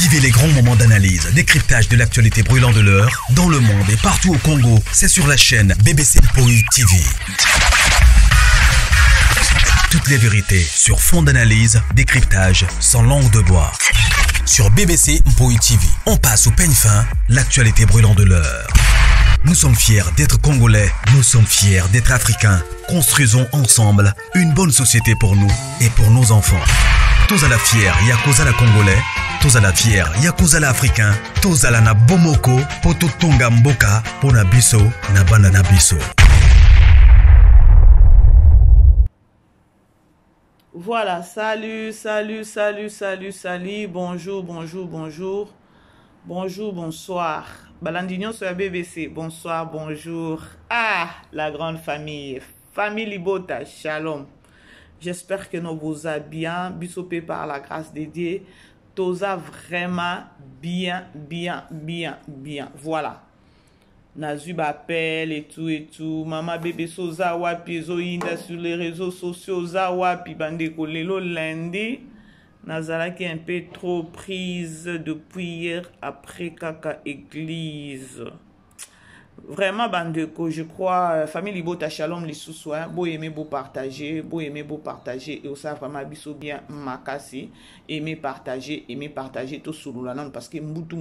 Vivez les grands moments d'analyse, décryptage de l'actualité brûlante de l'heure, dans le monde et partout au Congo. C'est sur la chaîne BBC Mpoi TV. Toutes les vérités sur fond d'analyse, décryptage, sans langue de bois. Sur BBC Mpoi TV, on passe au peigne fin, l'actualité brûlante de l'heure. Nous sommes fiers d'être Congolais, nous sommes fiers d'être Africains. Construisons ensemble une bonne société pour nous et pour nos enfants. Tous à la fière, Yakozala Congolais. Tous à la fière, Yakozala Africain. Tous à la na Bomoko, Poto Tonga Mboka, Pona Biso, na Banana Biso. Voilà, salut, bonjour. Bonjour, bonsoir. Balandignon sur la BBC, bonsoir, bonjour. Ah, la grande famille, famille Libota, shalom. J'espère que nous vous a bien, bisopé par la grâce de Dieu. Toza vraiment bien. Voilà. Nazu appel et tout. Maman bébé soza wapi zoinda sur les réseaux sociaux za wapi bandeko lelo lundi. Nazala qui est un peu trop prise depuis hier après kaka église. Vraiment bandeko, je crois famille Libota shalom les sous-soins, beau aimer beau partager et aussi vraiment biso bien makasi, aimer partager tout sur la parce que mbutu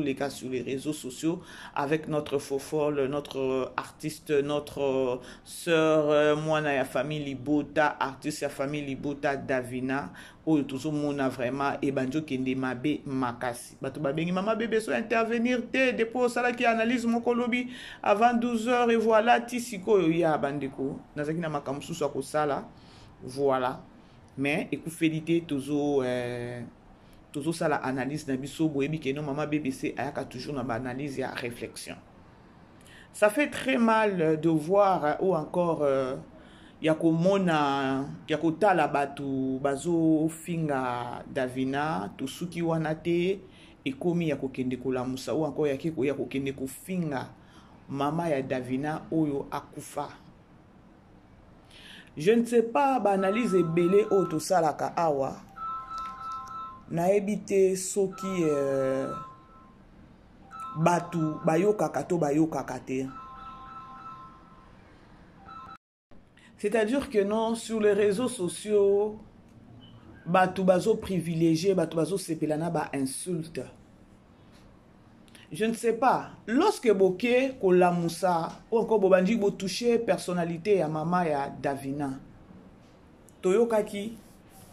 les cas sur les réseaux sociaux avec notre faux folle, notre artiste, notre sœur moi na ya famille Libota, artiste ya famille Libota Davina. Oh, tout ce monde a vraiment et banjo kende mabe makasi. Bato babengi maman bébé so intervenir te depuis ça qui analyse mon kolobi avant 12h et voilà tisiko ya bandeko. Nazaki na makamsu so ko sala. Voilà. Mais écoute félité toujours ça la analyse na biso boyebi ke no maman bébé c'est ayaka toujours na analyse et réflexion. Ça fait très mal de voir ou encore yakotala batu bazo finga Davina tosuki wana te ekomi yakokende kolamusa ou encore yakokende kofinga mama ya Davina oyo akufa. Je ne sais pas banalize ebele o to salaka awa na ebite soki batu bayokaka to bayokaka te. C'est-à-dire que non, sur les réseaux sociaux, batu bazo privilégié, batu bazo sepelana ba insulte. Je ne sais pas. Lorsque boke kolamusa ou encore bobandi bo toucher personnalité ya mama ya Davina. Toyokaki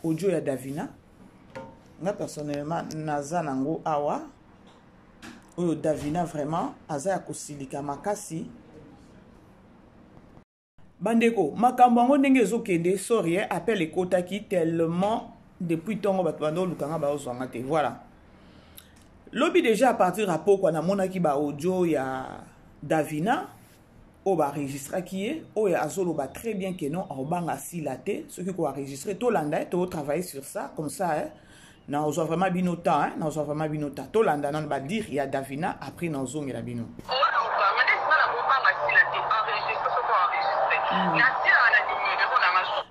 audio ya Davina. Nga personnellement naza nango awa. Oyo Davina vraiment aza ya kosilika makasi. Bandeko, makambo ngo ndenge ezokende sorry appel ekotaki tellement depuis tongo bato bando lukanga ba ozwanga te. Voilà. Lobi déjà à partir à poko na monaki ba audio ya Davina o ba registra ki o ya azolo ba très bien que non en banga silate ce qui ko enregistrer to landa to travailler sur ça comme ça na ozo vraiment binota na ozo vraiment binota to landa nan ba dire ya Davina après na ozo ngela bino.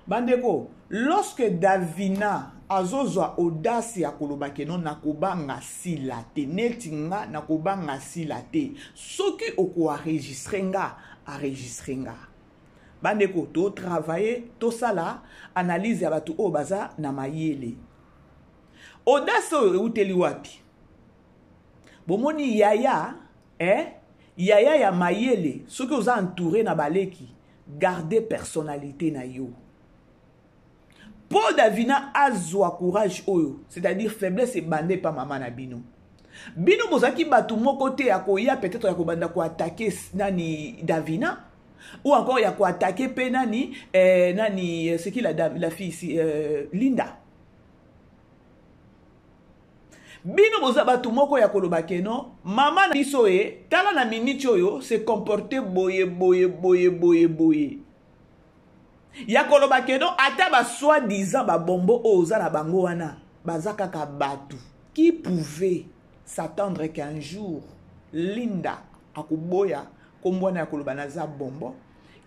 Bandeko, lorsque Davina azozwa audace ya koloba keno nakobanga silate netinga nakobanga silate soki oko enregistrenga bandeko to travailler to sala analyse ya batu o baza na mayele audace o uteli wapi bomoni yaya yaya ya mayele soki oza entouré na baleki garder personnalité na yo. Pour Davina azwa courage oyo, c'est-à-dire faiblesse et bandé pa maman na bino. Bino bozaki batu moko te ya koya peut-être ya kobanda ko attaquer nani Davina ou encore ya ko attaquer pe nani c'est qui la fille ici Linda. Bino boza batu moko ya koloba keno mama na biso tala na minute oyo se comporter boye. Ya koloba keno ata ba soi-disant ba bombo oza na bango wana bazaka ka batu qui pouvait s'attendre qu'un jour Linda akuboya kombona ya koloba na za bombo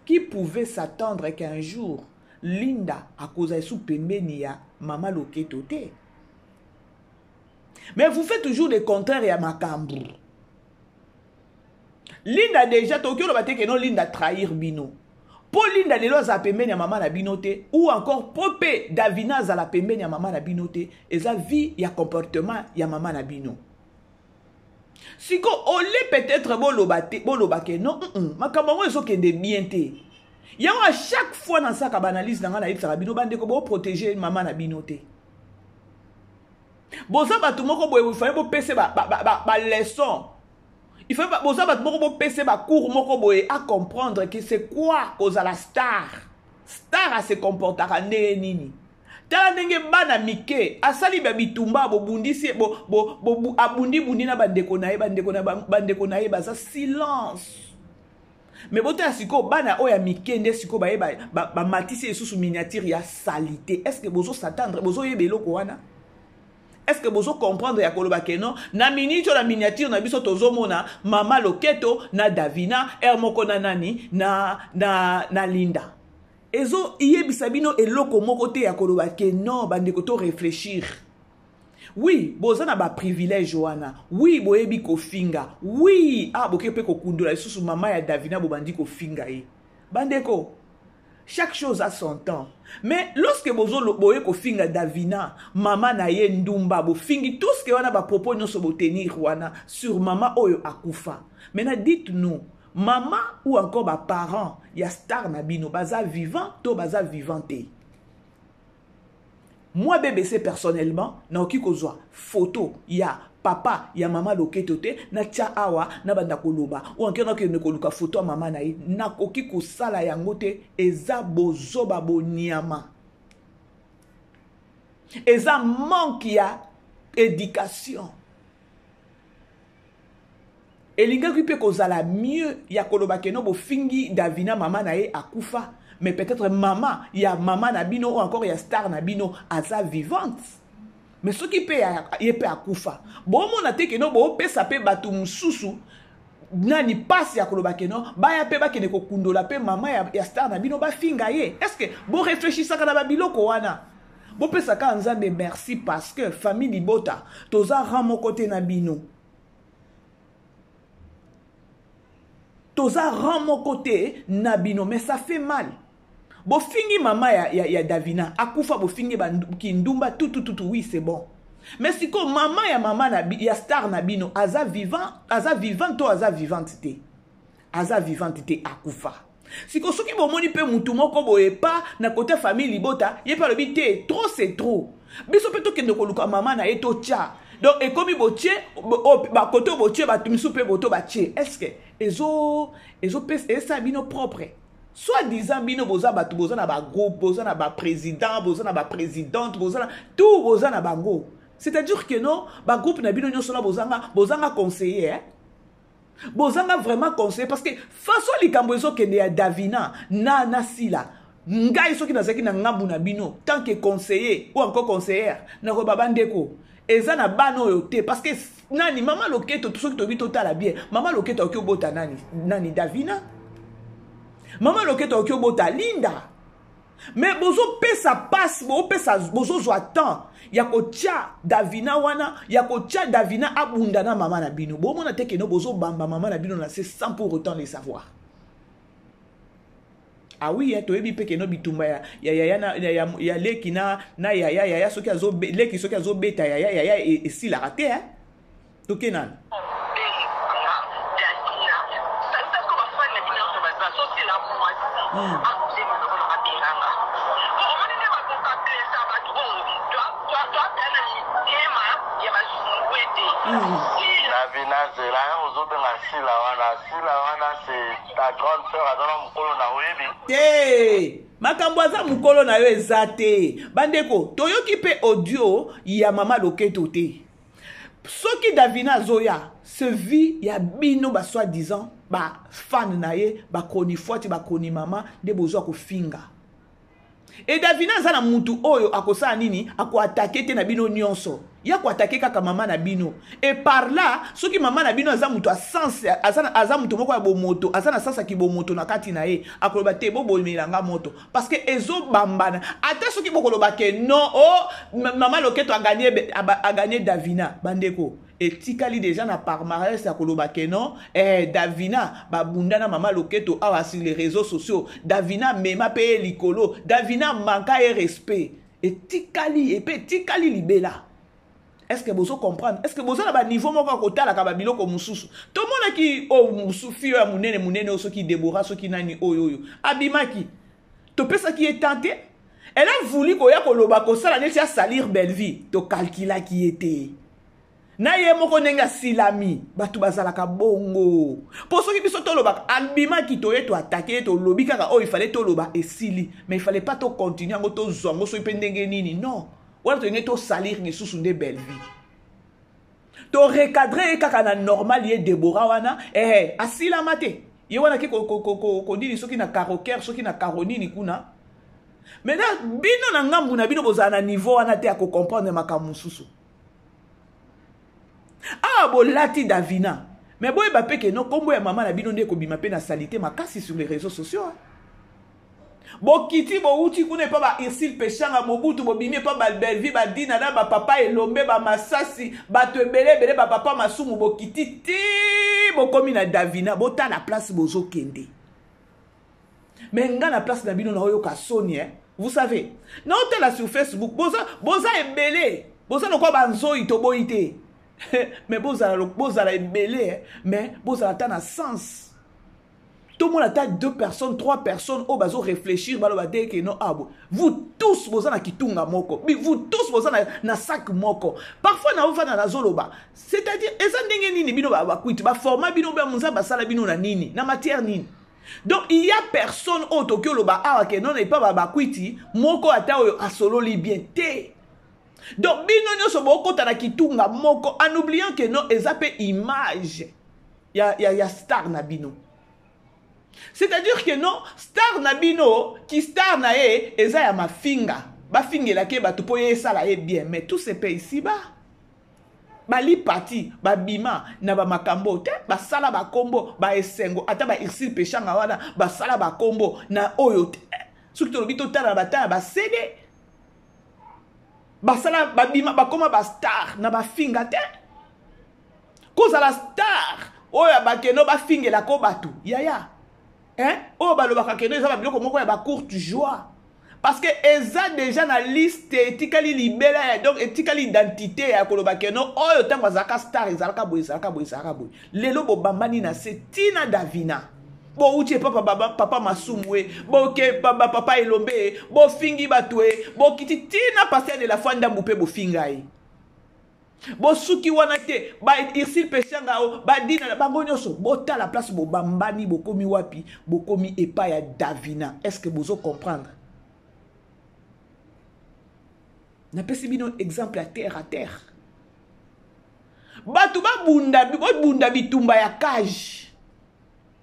qui pouvait s'attendre qu'un jour Linda akoza sous pembeni ya mama Loketo te. Mais vous faites toujours le contraire et à makambu. Linda déjà, Tokyo le bate que non Linda trahir bino. Pour Linda lelo za pembeni ya maman na binote ou encore Popé Davina za la pembeni ya maman na binote et sa vie ya comportement ya maman na bino. Siko olé peut-être bolobake non makambo eso kende bien te. Ya à chaque fois dans sa analyse dans na yebisa bino bande ko bo protéger maman na binote. Boza batu moko boye fallait bo pese ba leçon. Il faut que vous ayez un cours à comprendre que c'est quoi cause à la star. Star a se comporter à nini. Tala ndenge bana mike asali ba bitumba bo bundisi bo abundi bundi na bandeko na ye baza silence. Mais bote asiko bana oya mike nde siko ba matisi esusu miniature ya salité. Est-ce que bozo s'attendre bozo yebelo ko wana? Est-ce que vous comprenez ya koloba keno na minito la miniature na biso tozomona mama Loketo na Davina ermoko na nani na Linda ezo yebisa bino eloko moko te ya koloba keno bandeko to réfléchir. Oui, bozana ba privilège wana. Oui, boyebi ko finga. Oui, bokepe ko kundola isusu mama ya Davina bo bandi ko finga e. Bandeko chaque chose a son temps. Mais lorsque vous boye ko finga Davina, maman na ye ndumba bo fingi tout ce que wana ba propos non so tenir wana sur maman oyo akufa. Maintenant dites-nous, maman ou encore ba parents ya star na bino baza vivant to baza vivante. Moi BBC personnellement na oki kozwa photo ya papa ya mama Loketo te na tia awa na banda koloba ou encore na ne koluka photo ya mama na ye na koki kosala yango te eza bozoba boniama eza manque ya éducation elinga ki pe kozala mieux ya koloba keno bo fingi Davina mama na ye akufa. Mais peut-être maman, il y a maman Nabino ou encore il y a star Nabino à sa vivante. Mais ce qui peut y a akufa. Bon mon a te que non bon peut saper batu mususu nani passe ya koloba que non ba ya pe ba que ne ko kundola pe maman ya star Nabino ba finga ye. Est-ce que bon réfléchissez à la biloko wana? Bon peut ça ka nzambe merci parce que famille libota toza ramo côté Nabino. Toza ramo côté Nabino mais ça fait mal. Bo fingi mama ya Davina akufa bo fingi kindumba tout oui c'est bon. Mais si ko mama ya star Nabino aza vivant to aza vivante te. Aza vivante te akufa. Si ko soki bo moni pe mutu moko boye pa na côté famille libota, ye pa le bité trop c'est trop. Biso peto ke ndoko luka mama na eto tia. Donc et comme botie ba côté botie ba tumisu pe boto ba tie. Est-ce que ezo pes ça bino propre. Soit disant bino boza batu boza na ba groupe boza na ba président boza na ba présidente boza na tout boza na bango. C'est-à-dire que non ba groupe na bino nyonso na bozanga conseiller hein? Bozanga vraiment conseiller parce que façon likambo ezo kende ya Davina na sila ngai soki nazaki na ngambu na bino tant que conseiller ou encore conseillère na ko babandeko eza na bano yo te parce que nani mama Loketo tout ce que to bito tala bien mama Loketo okyo bota nani Davina. Maman Loketo okyo bota Linda. Mais bozo pesa passe, bozo zo attend. Yako tia Davina wana, yako tia Davina abundana maman na bino. Bo mona teke no bozo bamba maman na bino na c'est sans pour autant les savoir. Ah oui, to ebi peke no bitumba ya leki na ya soki azo leki soki azo beta ya et si la raté hein. Tokenan. Makambwaza mukolo na yo ezate bandeko toyoki pe audio ya mama Loketo te soki Davina zoya se vie ya bino ba soi-disant ba fan na ye ba koni forti ba koni mama de bozo ko finga et Davina za na mutu oyo akosa nini ako attaquer te na bino nyonso ya ko attaquer kaka mama na bino et par là soki mama na bino aza muto sens aza muto moko ya bomoto aza na sens ki bomoto na kati na ye akoloba te bomelanga moto parce que ezo bambana ata soki bokoloba ke non oh mama loketo a gagné Davina bandeko etikali déjà na palmarès ya koloba ke non Davina babunda na mama loketo awa sur les réseaux sociaux Davina mema pe likolo Davina manka et respect etikali etikali libela. Est-ce que vous comprenez? Est-ce que vous avez un niveau moko kotala ka babiloko mususu? Tout le monde qui oh musufi ya munene oso qui Déborah so qui nani oyo abimaki. To pesa qui est tenté. Elle a voulu ko ya koloba ko sala neti salir belle vie. To calcula qui était. Na ye moko nenga silami batu bazala ka bongo. Pour ceux qui biso to loba abimaki to yeto attaquer to lobi kaka oh il fallait to loba et sili mais il fallait pas to continuer ngo to zongo so ipendenge nini non. Ou alors tu salir ni sous une belle vie. To recadrer kaka na normal ye Déborah wana asila mate. Ye wana ki ko dini soki na karoker soki na karonini kuna. Maintenant bino na ngambu na bino bozana niveau wana te ko comprendre makamu susu. Ah bo lati Davina. Mais boy ba peke no kombo ya mama na bino nde ko bima pe na salité makasi sur les réseaux sociaux. Bokiti bo uti kune pa ba Irsil Peshanga Mobutu bo bimi pa ba Belvi ba dina na ba papa elombe ba masasi ba tebele ba papa masumu bokiti ti bo komi na Davina bo ta la place bozo kende. Mais nga na place na bino na oyo ka soni vous savez. Non te la sur Facebook boza ebele. Boza no ko ba nzoi to boite. Mais boza ebele mais boza ta na sens. Tout le monde a 2 personnes, 3 personnes, oh, bazo réfléchir, balo ba que non, ah bon. Vous tous, vous avez kitunga moko. Vous tous, vous avez na sac moko. Parfois, na ofa na zoloba. C'est-à-dire, eza ndenge nini bino ba kuiti, ba format bino ba munza ba sala bino na nini, na matière nini. Donc, il y a personne au Tokyo loba ah que non n'est pas ba kuiti, moko ata oyo asolo li bien té. Donc, bino nyoso boko ta na kitunga moko en oubliant que non eza pe image. Ya star na bino. C'est-à-dire que non, star nabino, qui star na ye, eza ya mafinga. Ba fingela ke ba tupoye sala ye bien, mais tout se paye ici-bas. Ba li parti, ba bima, na ba makambo, te, ba sala ba kombo, ba esengo, ata ba Irsil Peshanga wana, ba sala ba kombo, na oyo te. Soki to lobito tala ba tala ba cede. Ba sala ba bima, ba koma ba star, na ba finga te. Koza la star, oyo ba keno ba fingela ko batu, yaya. Oh, bah, le bakakeno, ils ont biloko moko ya ba courte joie. Parce que eza déjà na liste etikali libela donc etikali identité ya kolobakeno oyo tango azaka star ezalaka boy. Lelo bo bambani na setina Davina. Bo uche papa masumwe, bo ke papa elombe, bo fingi batwe, bo kititina passer de la fanda moupe bo fingai. Bo suki wana te ba Irsil Peshanga o ba dina bango nyoso bo ta la place bo bambani bo komi wapi bo komi epa ya Davina. Est-ce que bozo comprendre? Na pesi bino exemple à terre. Batu ba bunda bitumba ya cage.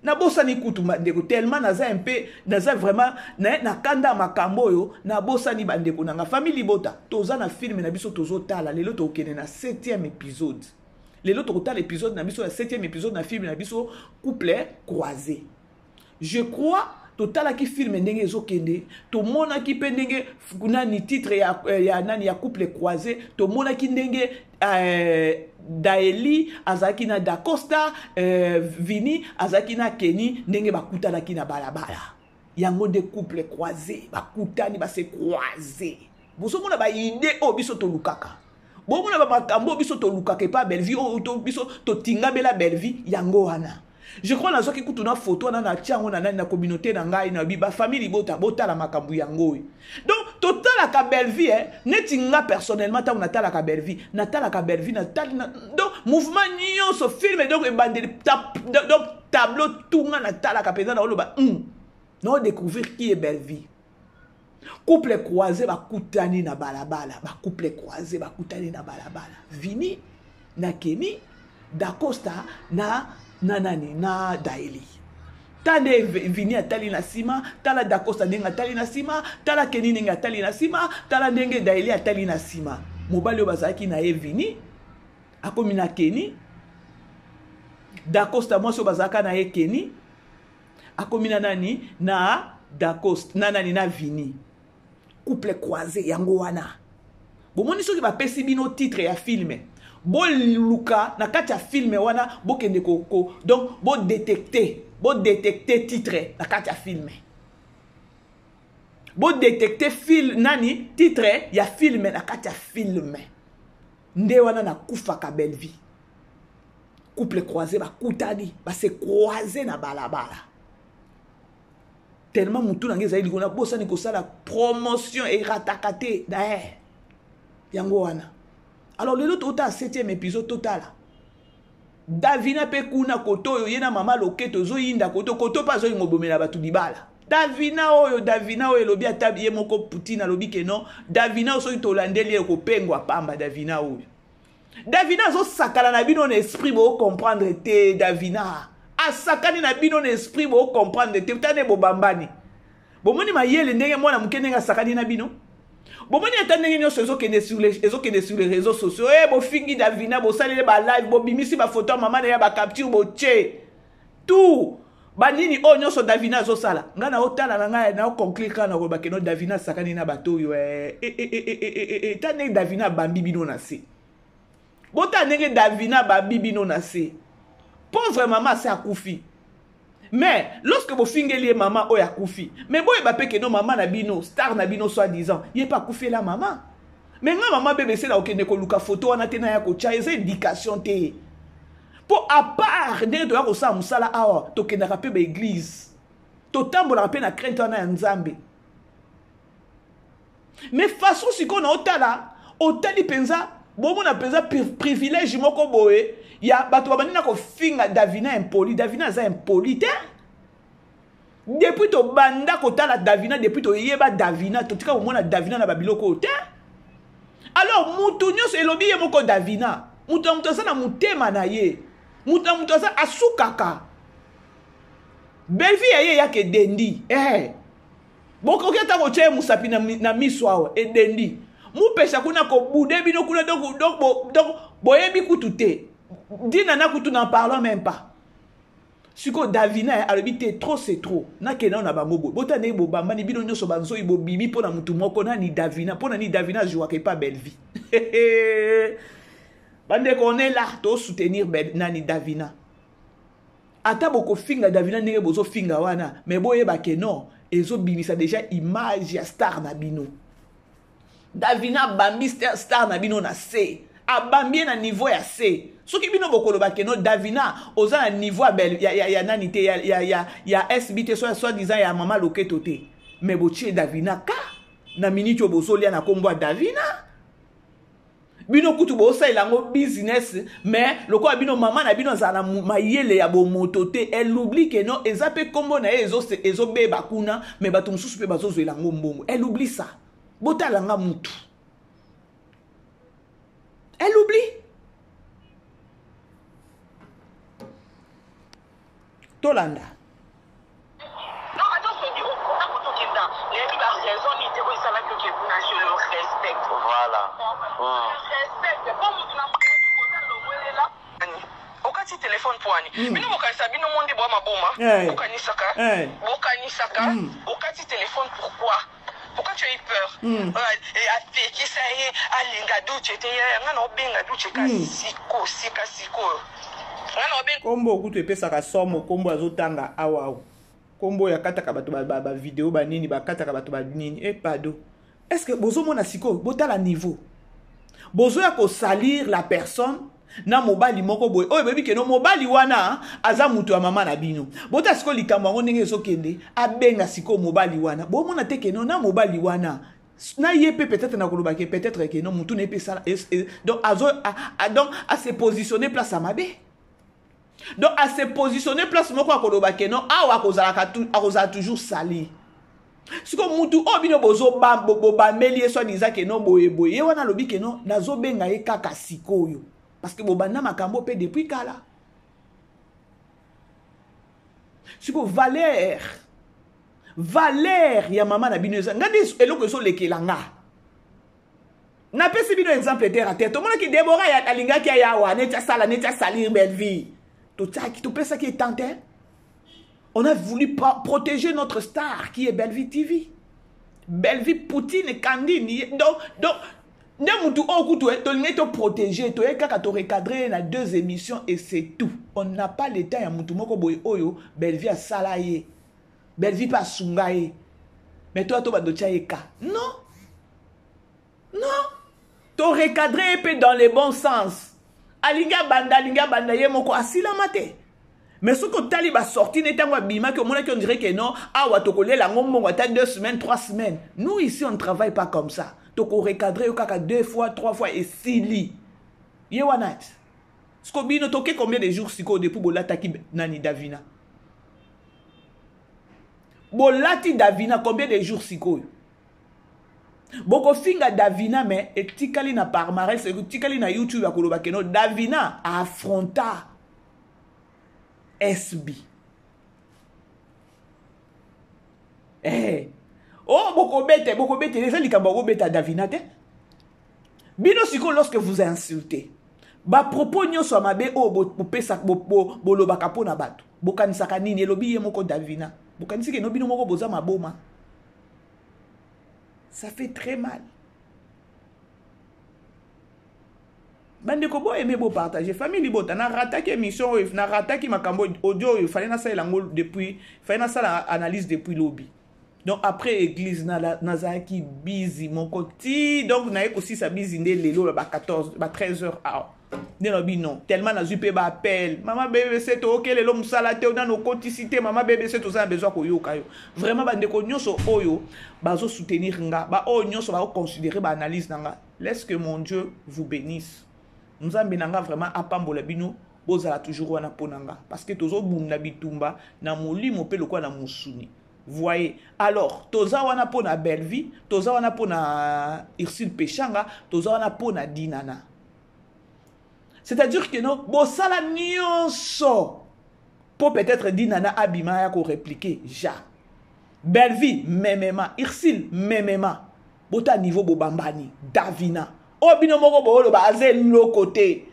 Na bosa ni kutu bandeko tellement naza un peu naza vraiment na kanda makambo yo na bosa ni bandeko na famille bota toza na film na biso tozo tala lelo to kene na 7e épisode lelo to tala épisode na biso ya 7e épisode na film na biso couple croisé. Je crois totala ki film ndenge ezokende to mona ki pe ndenge kunani titre ya nani ya couple croisé to mona ki ndenge Daeli azaki na Da Costa Vini azaki na Kenny ndenge bakutana ki na balabala yango de couple croisé bakutani ba se croisé boso mona ba idée o biso to lukaka bo mona ba makambo biso to lukaka pa belle vie o to biso to tinga bela belle vie yango wana. Je crois na zoki kutu na photo na tiango na nani na communauté na ngai na bi ba famille bota la makambu yango. Donc total la belle vie neti nga personnellement ta na tala ka belle vie na tala ka belle vie na tala donc mouvement nyo so film donc donc tableau tout nga na tala ka pesa na oloba non découvrir qui est belle vie. Couple croisé ba kutani na balabala ba couple croisé ba kutani na balabala Vini na Kenny Da Costa na Daeli. Tande Vini atali na sima, tala Da Costa ndenge atali na sima, tala Kenny ndenge atali na sima, tala ndenge Daeli atali na sima. mobali oyo bazalaki na ye Vini akomi na Kenny. Dacosta mwasi oyo bazalaka na ye Kenny akomi na nani na Dacosta na nani na Vini. Couple croisé yango wana. Bomoni soki bapesi bino titre ya filme. Bo luka na kati ya filme wana bo kende ko donc bo détecter titre na kati ya filme. Bo détecter nani titre ya filme na kati ya filme. Nde wana na kufa ka belle vie. Couple croisé ba kutani ba se croiser na balabala. Tellement mutu na ngeza ilikona bosa ni kosala promotion et ratakate d'ailleurs. Yango wana. Alors le l'autre à 7e épisode total. Davina pe kuna koto yo yena mama loketo zo yinda koto pa zo ngobomela batu libala. Davina oyo lobi atabiye moko Poutine lobi ke non. Davina so itolandeli ko pengwa pamba Davina oyo. Davina zo sakala na bino na esprit bo comprendre te Davina. Asakani na bino na esprit bo comprendre te tane bo bambani. Bomoni mayele ndenge mwana mukenenga sakani na bino. Bomoni atandenge nyo sezo kende sur les réseaux sociaux. Bo fingi Davina bo salele ba live bo bimisi ba photo mama na ya ba capture bo che. Tout banini o nyo so Davina zo sala. Ngana otala na nga na conclure na ko ba keno Davina sakani na bato yo tandenge Davina bambi bino na se. Bota nenge Davina bambi bino na se. Pauvre maman c'est akufi. Mais lorsque vous fingez maman oya kufi, mais boy ba pe que non maman na bino, star na bino soi-disant, il pas kufi la maman. Mais maman bébé c'est là okende ko luka photo wana tena ya ko cha eza indication te. Pour à part ndenge to ya ko sa musala awa, to kenda ka pe ba église. To tambola pe na crainte wana ya Nzambe. Mais façon si ko na otali penza, bomo na penza privilège moko boye. Ya bato babandi na ko finga Davina impoli. Davina za impoli te. Depuis to banda ko tala Davina, depuis to yeba Davina, to tika omona Davina na babiloko te. Alors mutu nyos elobi ye moko Davina. Mutu sa na mutema na ye. Mutu sa asukaka. Belvi ye yake dendi. Boko keta ko che musapi na miswa e dendi. Mu pesa kuna ko bude bino kuna donc boyebi kutute. Dina na kutu n'en parlons même pas. Siko Davina alobite trop c'est trop. Na kena na ba mobo. Bota ne bo bamba ni bino nyoso banzo ibo bibi pona mutu moko na ni Davina. Pona ni Davina joua ke pas belle vie. Bande qu'on est là to soutenir nani Davina. Ata boko finga Davina nenge bozo finga wana. Mais boye ba ke non. Ezo bimisa déjà image ya star na bino. Davina bambi star na bino na C. Abambi na niveau ya C. Ce qui bino bokolo ba keno Davina oza na niveau bel ya nanite ya SBT soit disant ya mama loketo te. Mais botie Davina ka na minute obozolia na kombo Davina. Bino kutu bo sa ilango business mais loko bino mama na bino za na mayele ya bo moto te. Elle oublie que non ezape kombo na ezo beba kuna mais bato mususu pe bazozo ilango mbongo. Elle oublie ça. Bota langa mutu. Elle oublie. Tolanda. Non, attends, je dis, je le respecte. Voilà. Respecte. Comme tu n'as pas dit que là. Okati téléphone pour Annie. Mais nous, on sabi no monde bois ma boma. Okanisaka. Okati téléphone pourquoi? Pourquoi tu as eu peur? Et à qui ça y est, à l'ingadouche, tu es un obenga douche, siko. Kombo kutu epesaka somo kombo azotanga awa. Kombo ya kataka bato ba vidéo ba nini ba kataka bato ba nini pardon. Est-ce que bozo mona siko bota la niveau? Bozo ya ko salir la personne na mobali moko boy. Oye bebi ke no mobali wana aza mutu ya mama na bino. Bota siko likambo ngo ndenge ezokende abenga siko mobali wana. Bo mona te ke no na mobali wana. Na yepe peut-être na koloba ke peut-être que non mutu ne pe sala donc donc à se positionner place à mabe. Donc à se positionner place moko akoloba ke non awa akozala toujours sali. Siko mutu obino bozo bambeli so diza ke non boye wana lobi ke non nazo benga ye kaka sikoyo parce que bobanda makambo pe depuis kala. Siko Valère ya mama na bino ngandi eloko so lekelanga. n'a pas si bien exemple terre à terre. Tout le monde qui Déborah ya alinga qui ya wa netia sala netia salir belle vie. Tout ça qui tout ça qui est tenté. On a voulu protéger notre star qui est Belleville TV. Belleville Poutine et Candine. Donc nous te protéger, tu es qu'à te recadrer dans 2 émissions et c'est tout. On n'a pas le temps à Moutoumoko Boy Oyo, Belleville à Salaye, Belleville pas Sungaye. Mais toi, tu vas te ka. Non. Non. Tu recadrer peu dans le bon sens. Alinga banda yemoko asila mate. Mais ce que tu as sorti, n'est pas bima que on dirait que non, ah wa tokole la ngombo 2 semaines, 3 semaines. Nous ici on ne travaille pas comme ça. Toko recadrer au kaka 2 fois, 3 fois et 6 lits. Yewanat. Ce que bino toke combien de jours siko depuis bolata ki nani Davina. Bolati Davina combien de jours siko. Boko finga Davina mais etikali na palmarès, etikali na YouTube akoloba keno Davina a affronta SB. Oh, beaucoup bête, les gens qui bête à Davina. Bino siko lorsque vous insultez. Ba propos nyo so mabe o bo pesa bo lo bakapo na bato. Bokanisaka nini elobi ye moko Davina. Bokanisike no bino moko boza maboma. Ça fait très mal. Bande ko bo aimer bo partager famille bota na rataki émission na rataki makambo audio il fallait na ça lango depuis fallait na ça analyse depuis lobby. Donc après église na zaki busy mon côté donc na aussi sa busy ndé lelo ba 14 ba 13h ah non tellement na zupe ba appel maman bébé c'est OK lelo musala te na no coticité maman bébé c'est tout ça besoin ko yoka yo vraiment bande ko nyonso oyo bazo soutenir nga ba o nyonso ba considérer ba analyse nga laisse que mon Dieu vous bénisse. Nous avons vraiment apambola bino bozala toujours wana ponanga parce que tozo bunda bitumba na molimo pe lokwa na musuni. Voyez. Alors, toza wana pona Belleville, toza wana pona Ursule Pechanga, toza wana pona Dinana. C'est-à-dire que non, bosala nyonso pour peut-être Dinana abima ya ko répliquer ja. Belleville memema, Ursule memema. Bota niveau bobambani, Davina. Obino moko bolo ba aze lo côté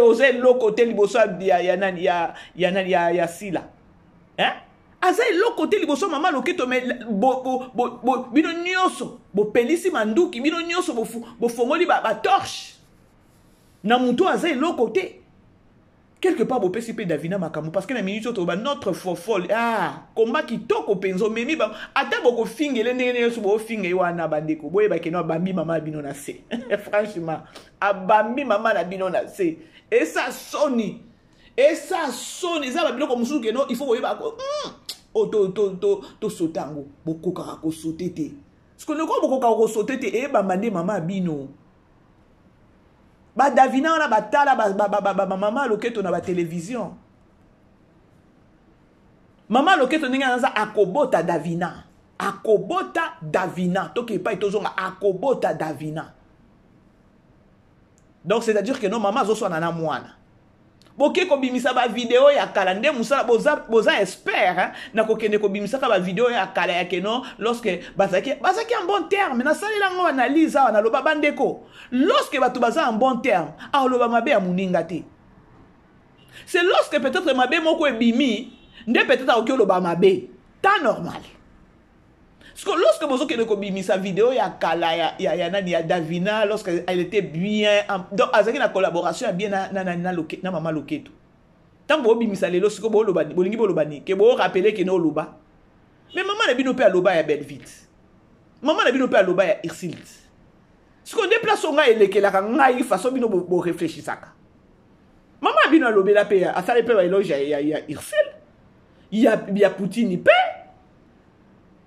oze lo côté liboso ya sila hein aze lo côté liboso mama loketo me bino nyoso bo pelisi manduki bino nyoso bo fongoli ba torche na muto aze lo côté quelque part bo pesipe Davina makamu parce que na minute to ba notre fofolle combat qui toko penzo memi ba ata boko fingele ndenge so bo finge wana bandeko boye ba keno bambi mama bino na se franchement abambi mama na bino na se et ça soni ça ba biloko musuku keno il faut boye ba ko to sotango boko ka ko sotete ce que le ko boko ka ko sotete e ba mande mama bino. Ba Davina na batala mama loketo na ba télévision. Mama loketo ninga naza akobota Davina. Akobota Davina. Toki pa itozonga akobota Davina. Donc c'est-à-dire que non mama zo so na mwana. Boke ko bimisa ba vidéo ya kala nde musala boza expert hein na ko kende ko bimisa ka ba vidéo ya kala ya keno lorsque bazaki en bon terme na sali lango analyse na loba bandeko lorsque batu baza en bon terme a loba mabe ya muninga te c'est lorsque peut-être mabe moko ebimi nde peut-être a loba mabe ta normal parce que lorsque bozo kende ko bimisa vidéo ya kala ya Davina lorsque elle était bien donc azaki na collaboration bien na mama loketo tant bo bimisa lelo siko bo loba bolingi bo loba ni ke bo rappeler que no loba mais maman na bino pe aloba ya Belleville maman na bino pe aloba ya Ursule ce qu'on déplace nga elekela ka ngai façon bino bo réfléchisaka maman bino alobela pe a sale pe ba eloge ya Ursule ya Poutine pe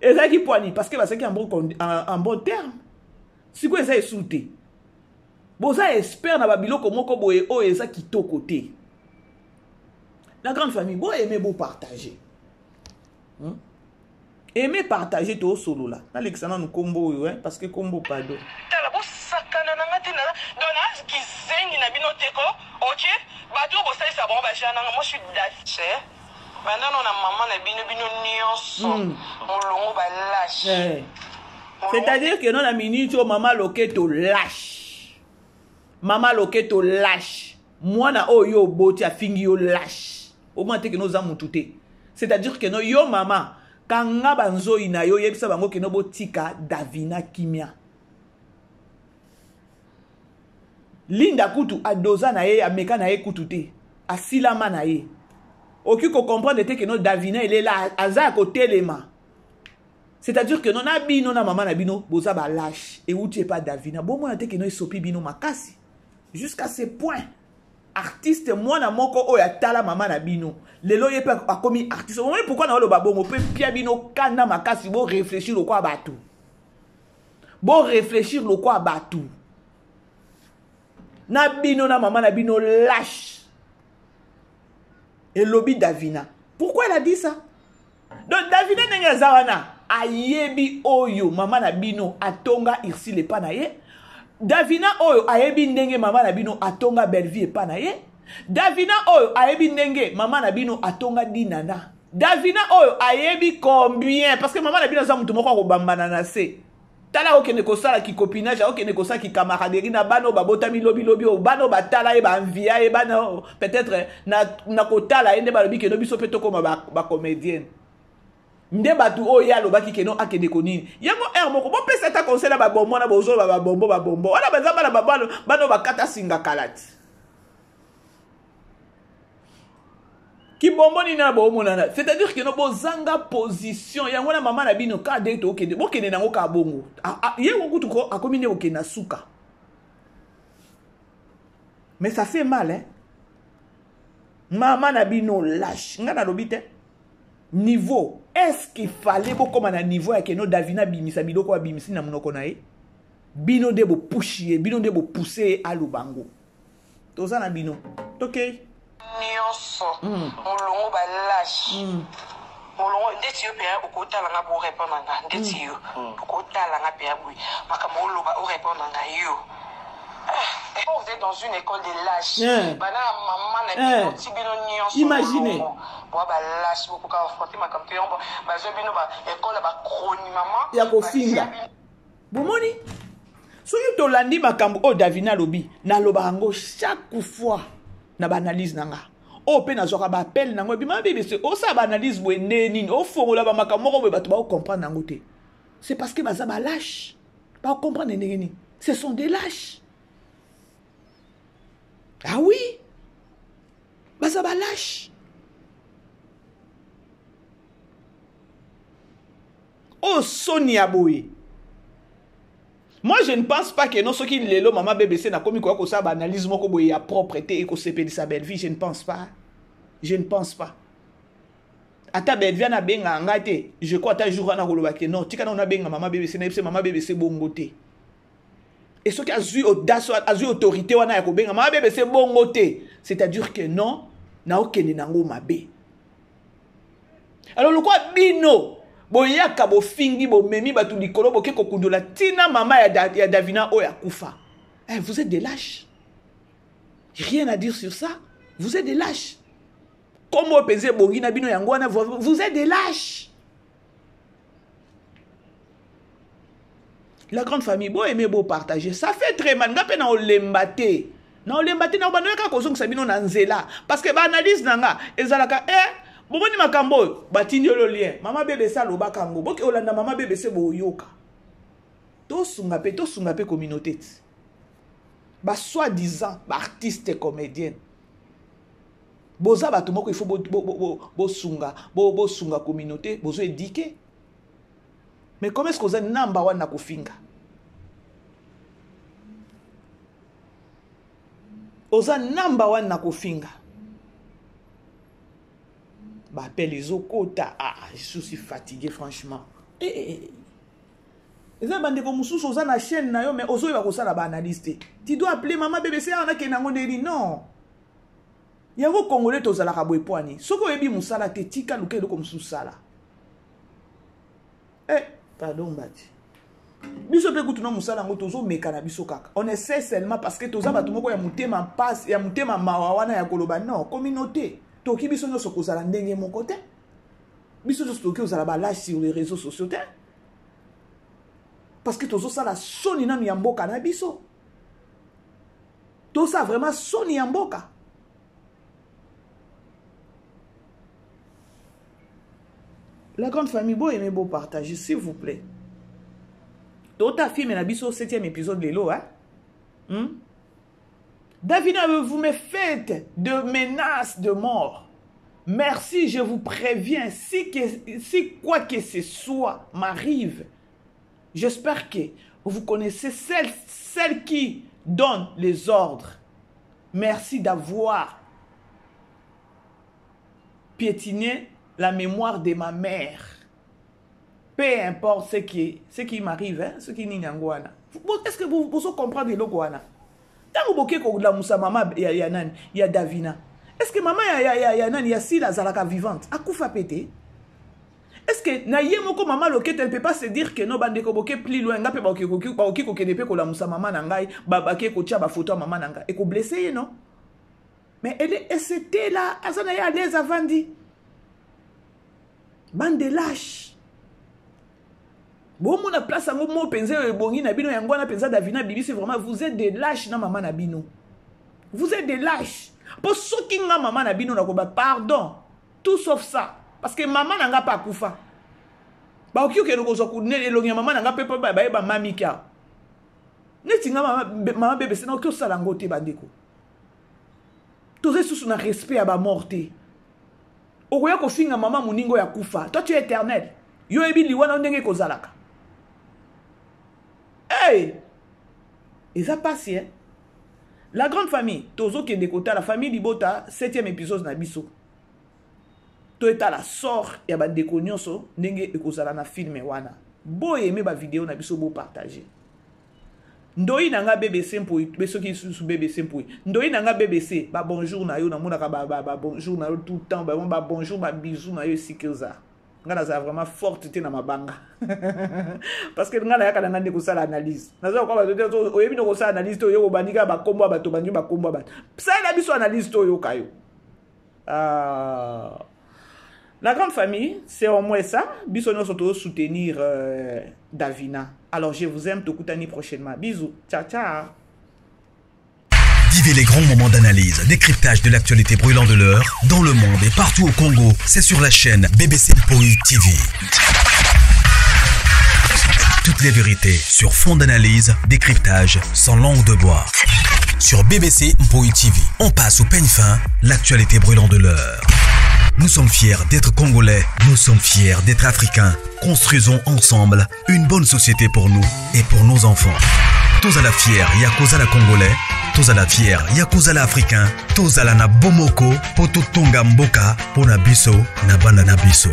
et ça qui poigne parce que là c'est qui en bon terme si quoi ça est souté bon ça espère na babilo comme ko boye o et ça qui to côté la grande famille bon aimer beau partager aimer partager to solo là na l'excellent nous combo ouais parce que combo pardon tala bo sakana na ngati na donage qui zengi na bino teko OK bato bo ça ça bon ba jana moi je suis d'accord. Maintenant, on a maman na bino nyonso. C'est-à-dire que non la minute où maman loketo lâche. Maman loketo lâche. Mwana o yo boti a fingi yo lâche. Au moins te que nous avons tout. C'est-à-dire que no yo maman quand nga banzo ina yo yebisa bango ke no botika Davina Kimia. Linda kutu adoza na ye ameka na ye kutu te. Asilama na ye. Oki ko comprendre te que no Davina il est là aza côté lema. C'est-à-dire que non abino na maman na bino boza ba lâche et où tu es pas Davina. Bon moi te que no sopi bino makasi. Jusqu'à ce point. Artiste moi na moko o ya tala maman na bino. Lelo ye pa akomi artiste. Moi pourquoi na lo babongo pe pia bino kana makasi bo réfléchir le quoi batou. Bon réfléchir le quoi batou. Na bino na maman na bino lâche. Et lobby Davina. Pourquoi elle a dit ça? Donc Davina nenga zawana ayebi oyo maman na bino atonga irsi le panaye. Davina oyo ayebi ndenge maman na bino atonga Bellevue panaye. Davina oyo ayebi ndenge maman na bino atonga Dinana. Davina oyo ayebi combien parce que maman na bino za mutu moko ko bambana na se. Tala okene kosala ki copinage okene kosala ki camaraderie na bano babotami lobi o bano batala e ba envia e bano peut-être na kotala ende balobi ke no biso peto koma ba comédienne. Nde batu o ya lobaki ke no akende konini. Yango moko bo pesa ta conseil ba bombo na bozo ba bombo. Wala bazaba na babalo bano bakata singa kalati. Ki bombo ni na bombo na. C'est-à-dire que no bozanga position yango na maman na bino ka de to okende bo kende nango ka bongo. Yango kutu ko akomi ne okena suka. Mais ça fait mal hein. Maman na bino lâche. Ngana lobite. Niveau, est-ce qu'il fallait beaucoup comme un niveau avec no Davina bimisa biloko bimisi na munoko na ye? Bino de bo pusher, bino de bo pousser à lubango. Toza na bino. OK. Nyonso. Molongo ba lâche. Molongo ndeti yo pe okota la nga bo répondre nga ndeti yo. Okota la nga pe abui. Makambo loba o répondre nga yo. Vous êtes dans une école de lâches. Imaginez. Bomoni. Soyo to landi makambo o Davina lobi na loba ngo chaque fois na banalise nanga. O pe na zoka ba appel nango bi ma BBC o sa ba analyse boende nini o fongola ba makambo ko ba to ba comprendre nango te. C'est parce que baza ba lâche. Ba comprendre nini. Ce sont des lâches. Ah oui, baza ba lâche. Oh Sonia Boy. Moi je ne pense pas que non ce qui lelo maman BBC na komi ko ça ba analyse moko boy ya propreté et ko CP de sa belle vie, je ne pense pas. Je ne pense pas. Ata Bellevue na benga ngate, je crois ta jour na koloba ke non, tika na benga maman BBC na maman BBC bongote. Et ce qui a eu audace, a eu autorité, wana ya kobenga ma bébé c'est bongoté. C'est-à-dire que non, na okene nango mabe. Alors le quoi bino, boyaka bo fingi bo memi batu likolo bo ke kokundola tina mama ya Davina oya kufa. Eh, vous êtes des lâches. Rien à dire sur ça. Vous êtes des lâches. Comment peser bongi na bino yango wana, vous êtes des lâches. La grande famille, beau aimer, beau partager. Ça fait très mal. Nga pe na olembate. Na olembate na obano ka kozong sabino na nzela. Parce que ba analyse nanga ezalaka bomoni makambo batindi lo lien. Mama bébé sa lo bakango. Boki olanda mama bébé se bo yoka. To sunga pe communauté. Ba soi-disant ba artiste comédienne. Boza ba tumoko il faut bo sunga communauté, bozo éduquer. Mais comment est-ce que vous êtes number one na kofinga? Oza number one na kofinga. Bah appelle les okota. Je suis fatigué franchement. Eza bande ko mususu oza na chaîne na yo mais ozo ba kosala ba analyste. Tu dois appeler maman BBC ana ke nango ndeli non. Yango congolais tozala ka boy poani. Soko ebi musala te tika lukelo ko mususala. Pardon, Bati. Biso pe kutu na musala ngo tozo mekana biso kaka. On essaie seulement parce que toza batu moko ya mutema passe ya mutema mawa wana ya koloba non communauté. Toki biso no sokozala ndenge mon côté. Biso to toki ozala ba lâche sur les réseaux sociaux te. Parce que tozo sala soni na miyamboka na biso. Tout ça vraiment Sony Amboka. La grande famille, beau aimer beau partager, s'il vous plaît. Toute ta fille, mais la biso 7e épisode de l'eau, hein? Davina, vous me faites de menaces de mort. Merci, je vous préviens. Si quoi que ce soit m'arrive, j'espère que vous connaissez celle qui donne les ordres. Merci d'avoir piétiné la mémoire de ma mère. Peu importe ce qui m'arrive, hein, ce qui n'est pas. Est-ce que vous comprenez le Goana? Tant que vous avez la maman, il y a Davina. Est-ce que maman, il y a si la Zalaka vivante? A Koufa pété? Est-ce que Nayemoko maman loquette, elle ne peut pas se dire que non, bandeko boke plus loin, n'a pas la moussa maman nangai, babake ko tchaba photo maman nangai, et ko blessé, non? Mais c'était là, Azanaya à l'aise avant dit. Bande de lâches. Bon, mon place à mon pensée, bon, il y a un pensée Davina Bibi, c'est vraiment, vous êtes des lâches, na maman Nabino. Vous êtes des lâches. Pour ceux qui n'ont maman Nabino, pardon, tout sauf ça. Parce que maman n'a pas koufa. Bah, ok, nous avons maman n'a pas ba mamika. Netinga maman bébé, c'est non que ça langote bandeko. Tous ces sous na respect à ba morte. Okoya ko finga maman muningo ya kufa. Toi tu es éternel. Yo ebi liwana ndenge kozalaka. Hey! Et ça passe, hein? La grande famille, Tozo qui est de côté, la famille Libota, 7e épisode na biso. To est à la sort, ya ba dekonyoso, ndenge ekozala na film wana. Bo aimé ba vidéo na biso bo partager. Ndoi nanga BBC mpoi, beso ki sous BBC mpoi. Ndoi nanga BBC, ba bonjour na yo na mona ba bonjour na yo tout le temps, ba bonjour ba bisous na yo sikeza. Nga za vraiment forte te na mabanga. Parce que nga na yaka na ndeko sala analyse. Nazo ko ba to oyebi no ko sala analyse to yo banika ba kombo ba to banyu ba kombo ba. Ça la biso analyse to yo kayo. La grande famille, c'est au moins ça. Biso nous sommes soutenir Davina. Alors je vous aime, Tokutani prochainement. Bisous. Ciao ciao. Vivez les grands moments d'analyse, décryptage de l'actualité brûlante de l'heure, dans le monde et partout au Congo. C'est sur la chaîne BBC Mpoi TV. Toutes les vérités sur fond d'analyse, décryptage sans langue de bois. Sur BBC Mpoi TV, on passe au peigne fin, l'actualité brûlante de l'heure. Nous sommes fiers d'être Congolais, nous sommes fiers d'être Africains. Construisons ensemble une bonne société pour nous et pour nos enfants. Tous à la fière, Yakoza la Congolais. Tous à la fière, Yakoza la Africain. Tous à la na Bomoko, Poto Tonga Mboka, Pona Biso, na Banda na Biso.